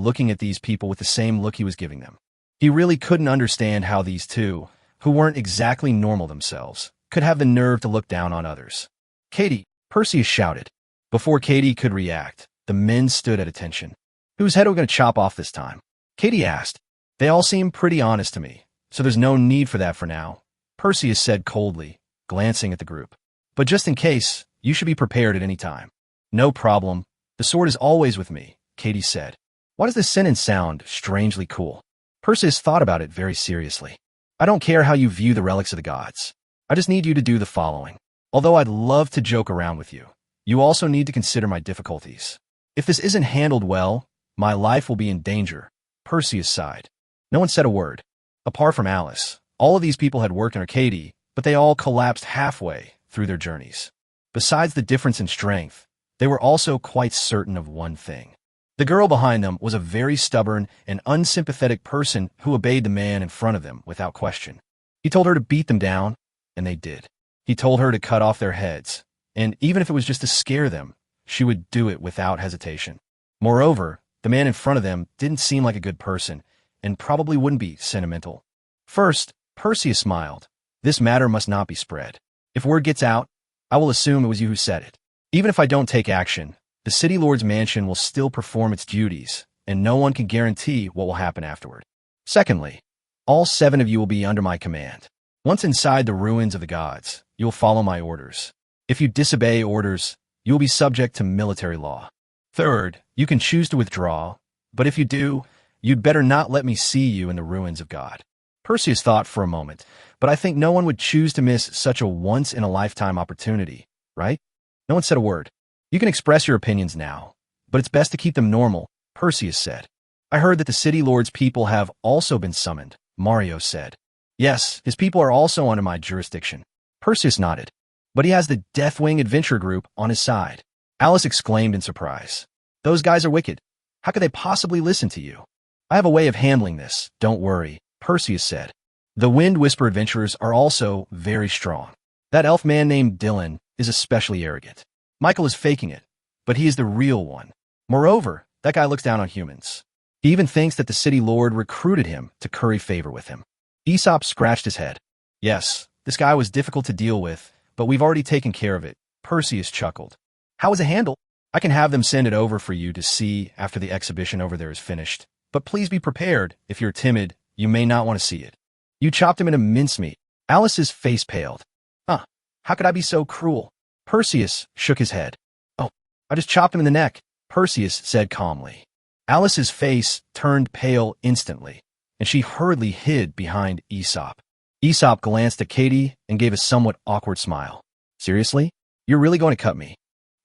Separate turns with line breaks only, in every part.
looking at these people with the same look he was giving them. He really couldn't understand how these two, who weren't exactly normal themselves, could have the nerve to look down on others. "Katie," Perseus shouted. Before Katie could react, the men stood at attention. "Whose head are we going to chop off this time?" Katie asked. "They all seem pretty honest to me, so there's no need for that for now," Perseus said coldly, glancing at the group. "But just in case, you should be prepared at any time." "No problem. The sword is always with me," Katie said. Why does this sentence sound strangely cool? Perseus thought about it very seriously. "I don't care how you view the relics of the gods. I just need you to do the following. Although I'd love to joke around with you, you also need to consider my difficulties. If this isn't handled well, my life will be in danger." Perseus sighed. No one said a word. Apart from Alice, all of these people had worked in Arcady, but they all collapsed halfway through their journeys. Besides the difference in strength, they were also quite certain of one thing. The girl behind them was a very stubborn and unsympathetic person who obeyed the man in front of them without question. He told her to beat them down, and they did. He told her to cut off their heads, and even if it was just to scare them, she would do it without hesitation. Moreover, the man in front of them didn't seem like a good person, and probably wouldn't be sentimental. First, Perseus smiled. This matter must not be spread. If word gets out, I will assume it was you who said it. Even if I don't take action, the City Lord's mansion will still perform its duties, and no one can guarantee what will happen afterward. Secondly, all 7 of you will be under my command. Once inside the ruins of the gods, you will follow my orders. If you disobey orders, you will be subject to military law. Third, you can choose to withdraw, but if you do, you'd better not let me see you in the ruins of God. Perseus thought for a moment, but I think no one would choose to miss such a once-in-a-lifetime opportunity, right? No one said a word. You can express your opinions now, but it's best to keep them normal, Perseus said. I heard that the City Lord's people have also been summoned, Mario said. Yes, his people are also under my jurisdiction. Perseus nodded. But he has the Deathwing Adventure Group on his side. Alice exclaimed in surprise. Those guys are wicked. How could they possibly listen to you? I have a way of handling this, don't worry, Perseus said. The Wind Whisper adventurers are also very strong. That elf man named Dylan is especially arrogant. Michael is faking it, but he is the real one. Moreover, that guy looks down on humans. He even thinks that the City Lord recruited him to curry favor with him. Aesop scratched his head. Yes, this guy was difficult to deal with, but we've already taken care of it, Perseus chuckled. How is it handled? I can have them send it over for you to see after the exhibition over there is finished. But please be prepared. If you're timid, you may not want to see it. You chopped him into mincemeat. Alice's face paled. How could I be so cruel? Perseus shook his head. Oh, I just chopped him in the neck, Perseus said calmly. Alice's face turned pale instantly, and she hurriedly hid behind Aesop. Aesop glanced at Katie and gave a somewhat awkward smile. Seriously? You're really going to cut me?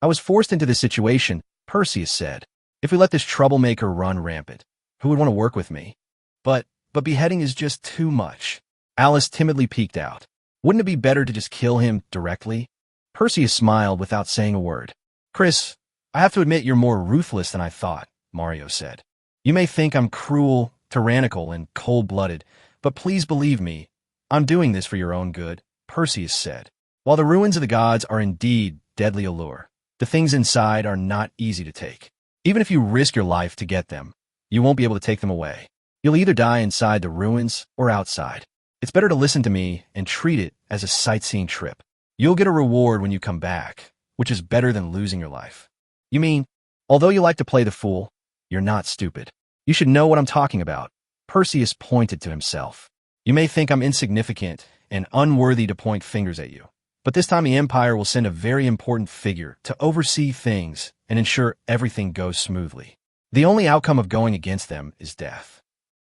I was forced into this situation, Perseus said. If we let this troublemaker run rampant, who would want to work with me? But beheading is just too much. Alice timidly peeked out. Wouldn't it be better to just kill him directly? Perseus smiled without saying a word. Chris, I have to admit you're more ruthless than I thought, Mario said. You may think I'm cruel, tyrannical, and cold-blooded, but please believe me, I'm doing this for your own good, Perseus said. While the ruins of the gods are indeed deadly allure, the things inside are not easy to take. Even if you risk your life to get them, you won't be able to take them away. You'll either die inside the ruins or outside. It's better to listen to me and treat it as a sightseeing trip. You'll get a reward when you come back, which is better than losing your life. You mean, although you like to play the fool, you're not stupid. You should know what I'm talking about. Perseus pointed to himself. You may think I'm insignificant and unworthy to point fingers at you, but this time the Empire will send a very important figure to oversee things and ensure everything goes smoothly. The only outcome of going against them is death.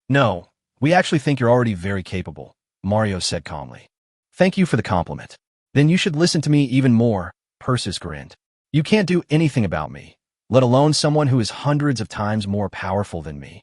No, we actually think you're already very capable, Mario said calmly. Thank you for the compliment. Then you should listen to me even more, Perseus grinned. You can't do anything about me, let alone someone who is hundreds of times more powerful than me.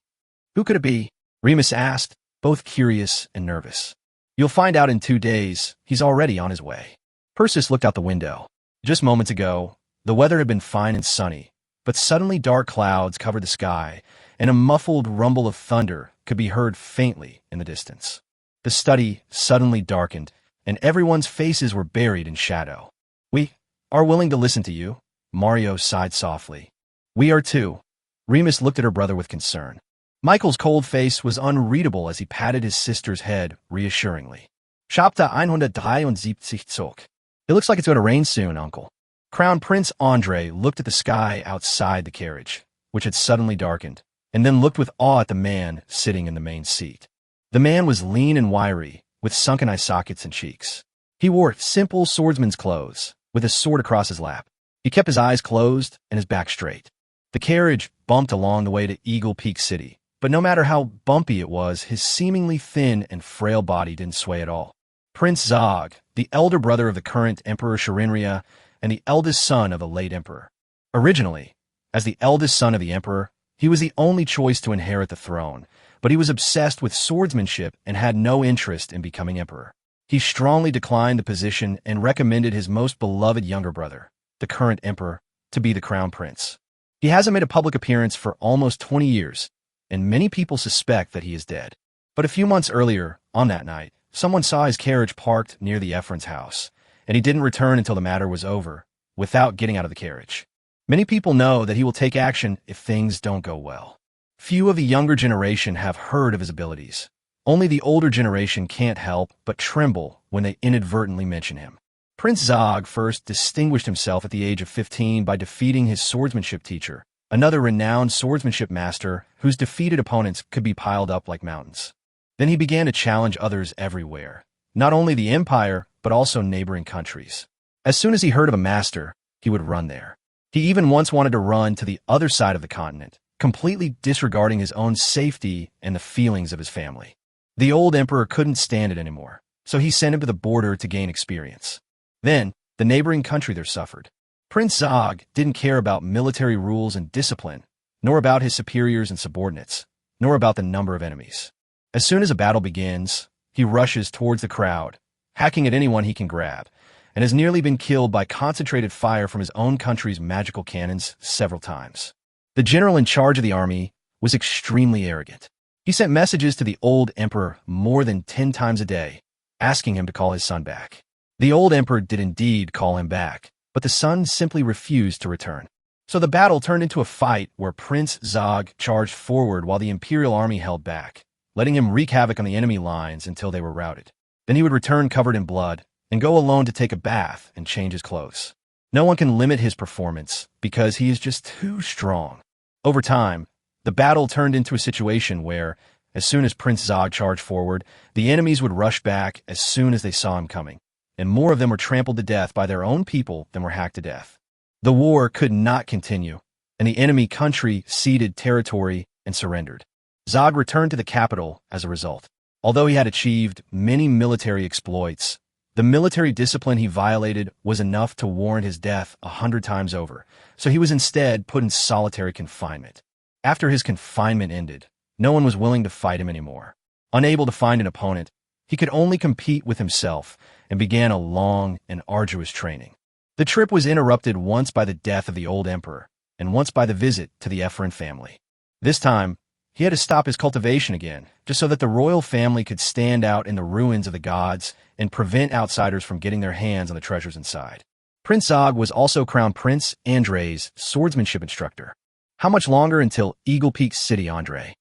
Who could it be? Remus asked, both curious and nervous. You'll find out in 2 days. He's already on his way. Perseus looked out the window. Just moments ago, the weather had been fine and sunny, but suddenly dark clouds covered the sky, and a muffled rumble of thunder could be heard faintly in the distance. The study suddenly darkened, and everyone's faces were buried in shadow. We are willing to listen to you, Mario sighed softly. We are too. Remus looked at her brother with concern. Michael's cold face was unreadable as he patted his sister's head reassuringly. Chapter 173 Zog. It looks like it's going to rain soon, Uncle. Crown Prince Andrei looked at the sky outside the carriage, which had suddenly darkened, and then looked with awe at the man sitting in the main seat. The man was lean and wiry, with sunken eye sockets and cheeks. He wore simple swordsman's clothes, with his sword across his lap. He kept his eyes closed and his back straight. The carriage bumped along the way to Eagle Peak City, but no matter how bumpy it was, his seemingly thin and frail body didn't sway at all. Prince Zog, the elder brother of the current Emperor Sharinria and the eldest son of a late emperor. Originally, as the eldest son of the emperor, he was the only choice to inherit the throne, but he was obsessed with swordsmanship and had no interest in becoming emperor. He strongly declined the position and recommended his most beloved younger brother, the current emperor, to be the crown prince. He hasn't made a public appearance for almost 20 years, and many people suspect that he is dead. But a few months earlier, on that night, someone saw his carriage parked near the Efren's house, and he didn't return until the matter was over, without getting out of the carriage. Many people know that he will take action if things don't go well. Few of the younger generation have heard of his abilities. Only the older generation can't help but tremble when they inadvertently mention him. Prince Zog first distinguished himself at the age of 15 by defeating his swordsmanship teacher, another renowned swordsmanship master whose defeated opponents could be piled up like mountains. Then he began to challenge others everywhere, not only the empire, but also neighboring countries. As soon as he heard of a master, he would run there. He even once wanted to run to the other side of the continent, completely disregarding his own safety and the feelings of his family. The old emperor couldn't stand it anymore, so he sent him to the border to gain experience. Then, the neighboring country there suffered. Prince Zog didn't care about military rules and discipline, nor about his superiors and subordinates, nor about the number of enemies. As soon as a battle begins, he rushes towards the crowd, hacking at anyone he can grab, and has nearly been killed by concentrated fire from his own country's magical cannons several times. The general in charge of the army was extremely arrogant. He sent messages to the old emperor more than 10 times a day, asking him to call his son back. The old emperor did indeed call him back, but the son simply refused to return. So the battle turned into a fight where Prince Zog charged forward while the imperial army held back, letting him wreak havoc on the enemy lines until they were routed. Then he would return covered in blood and go alone to take a bath and change his clothes. No one can limit his performance because he is just too strong. Over time, the battle turned into a situation where, as soon as Prince Zog charged forward, the enemies would rush back as soon as they saw him coming, and more of them were trampled to death by their own people than were hacked to death. The war could not continue, and the enemy country ceded territory and surrendered. Zog returned to the capital as a result. Although he had achieved many military exploits, the military discipline he violated was enough to warrant his death 100 times over, so he was instead put in solitary confinement. After his confinement ended, no one was willing to fight him anymore. Unable to find an opponent, he could only compete with himself and began a long and arduous training. The trip was interrupted once by the death of the old emperor, and once by the visit to the Efren family. This time, he had to stop his cultivation again, just so that the royal family could stand out in the ruins of the gods and prevent outsiders from getting their hands on the treasures inside. Prince Zog was also Crown Prince Andrei's swordsmanship instructor. How much longer until Eagle Peak City, Andrei?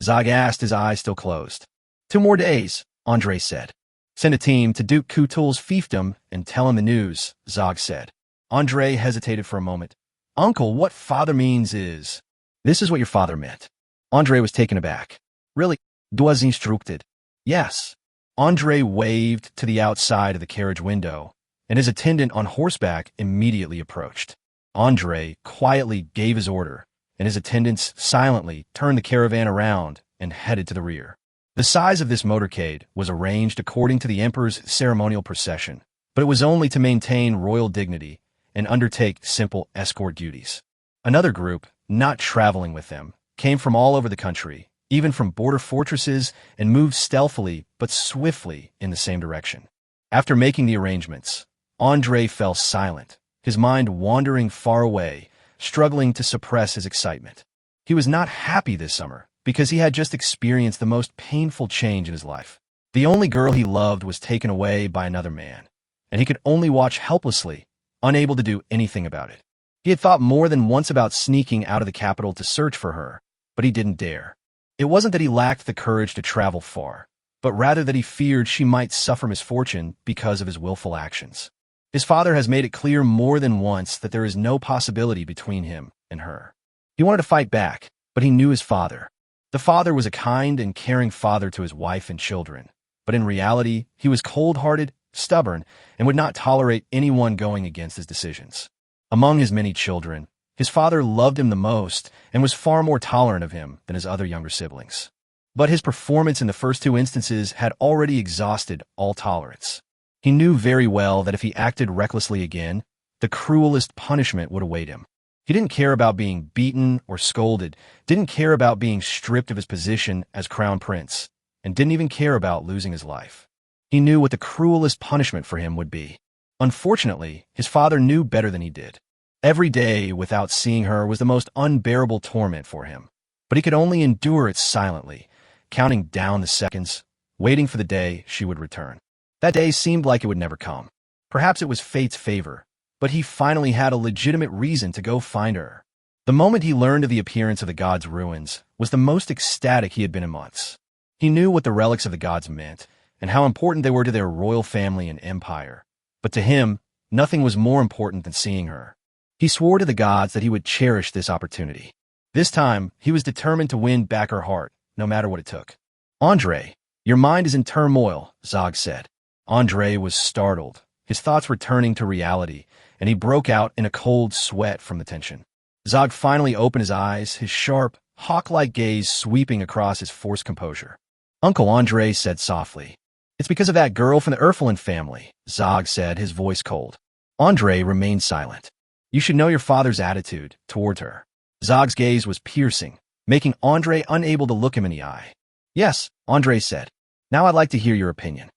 Zog asked, his eyes still closed. 2 more days, Andrei said. Send a team to Duke Kutul's fiefdom and tell him the news, Zog said. Andrei hesitated for a moment. Uncle, what father means is... This is what your father meant. Andrei was taken aback. Really? Was instructed? Yes. Andrei waved to the outside of the carriage window, and his attendant on horseback immediately approached. Andrei quietly gave his order, and his attendants silently turned the caravan around and headed to the rear. The size of this motorcade was arranged according to the emperor's ceremonial procession, but it was only to maintain royal dignity and undertake simple escort duties. Another group, not traveling with them, came from all over the country, even from border fortresses, and moved stealthily but swiftly in the same direction. After making the arrangements, Andrei fell silent, his mind wandering far away, struggling to suppress his excitement. He was not happy this summer because he had just experienced the most painful change in his life. The only girl he loved was taken away by another man, and he could only watch helplessly, unable to do anything about it. He had thought more than once about sneaking out of the capital to search for her, but he didn't dare. It wasn't that he lacked the courage to travel far, but rather that he feared she might suffer misfortune because of his willful actions. His father has made it clear more than once that there is no possibility between him and her. He wanted to fight back, but he knew his father. The father was a kind and caring father to his wife and children, but in reality, he was cold-hearted, stubborn, and would not tolerate anyone going against his decisions. Among his many children, his father loved him the most and was far more tolerant of him than his other younger siblings. But his performance in the first two instances had already exhausted all tolerance. He knew very well that if he acted recklessly again, the cruelest punishment would await him. He didn't care about being beaten or scolded, didn't care about being stripped of his position as crown prince, and didn't even care about losing his life. He knew what the cruelest punishment for him would be. Unfortunately, his father knew better than he did. Every day without seeing her was the most unbearable torment for him, but he could only endure it silently, counting down the seconds, waiting for the day she would return. That day seemed like it would never come. Perhaps it was fate's favor, but he finally had a legitimate reason to go find her. The moment he learned of the appearance of the gods' ruins was the most ecstatic he had been in months. He knew what the relics of the gods meant, and how important they were to their royal family and empire. But to him, nothing was more important than seeing her. He swore to the gods that he would cherish this opportunity. This time, he was determined to win back her heart, no matter what it took. "Andre, your mind is in turmoil," Zog said. Andre was startled, his thoughts returning to reality, and he broke out in a cold sweat from the tension. Zog finally opened his eyes, his sharp, hawk-like gaze sweeping across his forced composure. "Uncle," Andre said softly. "It's because of that girl from the Urfalin family," Zog said, his voice cold. Andre remained silent. "You should know your father's attitude toward her." Zog's gaze was piercing, making Andre unable to look him in the eye. "Yes," Andre said. "Now I'd like to hear your opinion."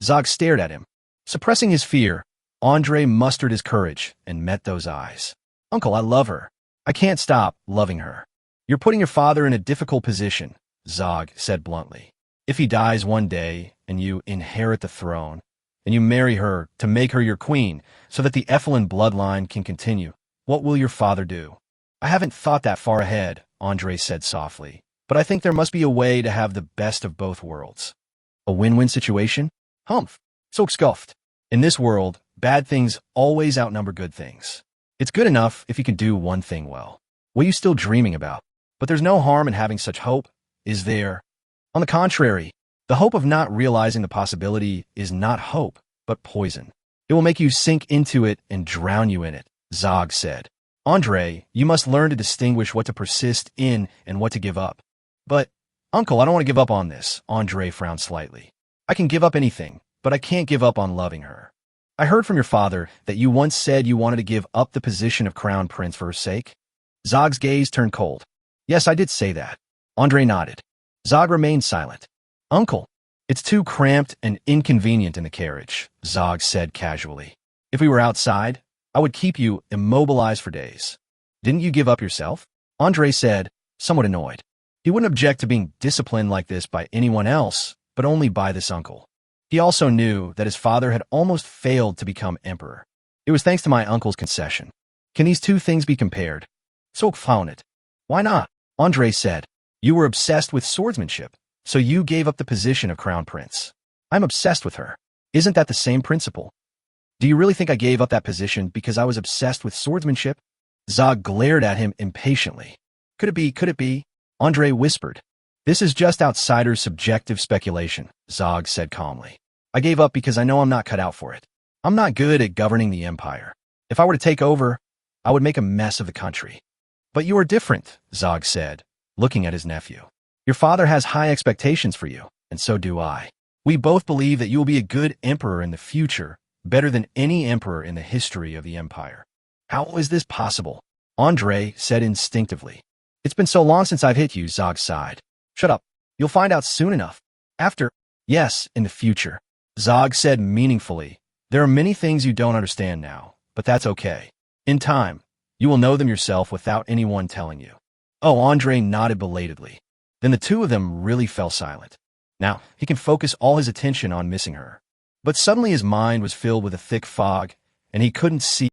Zog stared at him. Suppressing his fear, Andre mustered his courage and met those eyes. "Uncle, I love her. I can't stop loving her." "You're putting your father in a difficult position," Zog said bluntly. "If he dies one day and you inherit the throne, and you marry her to make her your queen so that the Efflin bloodline can continue, what will your father do?" "I haven't thought that far ahead," Andre said softly, "but I think there must be a way to have the best of both worlds." "A win-win situation?" "Humph," Sok scoffed. "In this world, bad things always outnumber good things. It's good enough if you can do one thing well. What are you still dreaming about? But there's no harm in having such hope, is there? On the contrary, the hope of not realizing the possibility is not hope, but poison. It will make you sink into it and drown you in it," Zog said. "Andre, you must learn to distinguish what to persist in and what to give up." "But, Uncle, I don't want to give up on this," Andre frowned slightly. "I can give up anything, but I can't give up on loving her. I heard from your father that you once said you wanted to give up the position of crown prince for her sake." Zog's gaze turned cold. "Yes, I did say that." Andre nodded. Zog remained silent. "Uncle, it's too cramped and inconvenient in the carriage," Zog said casually. "If we were outside, I would keep you immobilized for days." "Didn't you give up yourself?" Andre said, somewhat annoyed. He wouldn't object to being disciplined like this by anyone else, but only by this uncle. He also knew that his father had almost failed to become emperor. "It was thanks to my uncle's concession. Can these two things be compared?" Sok found it. "Why not?" Andre said. "You were obsessed with swordsmanship, so you gave up the position of crown prince. I'm obsessed with her. Isn't that the same principle? Do you really think I gave up that position because I was obsessed with swordsmanship?" Zog glared at him impatiently. Could it be? Andre whispered. "This is just outsider's subjective speculation," Zog said calmly. "I gave up because I know I'm not cut out for it. I'm not good at governing the empire. If I were to take over, I would make a mess of the country." "But you are different," Zog said, looking at his nephew. "Your father has high expectations for you, and so do I. We both believe that you will be a good emperor in the future, better than any emperor in the history of the empire." "How is this possible?" Andre said instinctively. "It's been so long since I've hit you," Zog sighed. "Shut up. You'll find out soon enough. After—" "Yes, in the future," Zog said meaningfully. "There are many things you don't understand now, but that's okay. In time, you will know them yourself without anyone telling you." "Oh," Andre nodded belatedly. Then the two of them really fell silent. Now, he can focus all his attention on missing her. But suddenly his mind was filled with a thick fog, and he couldn't see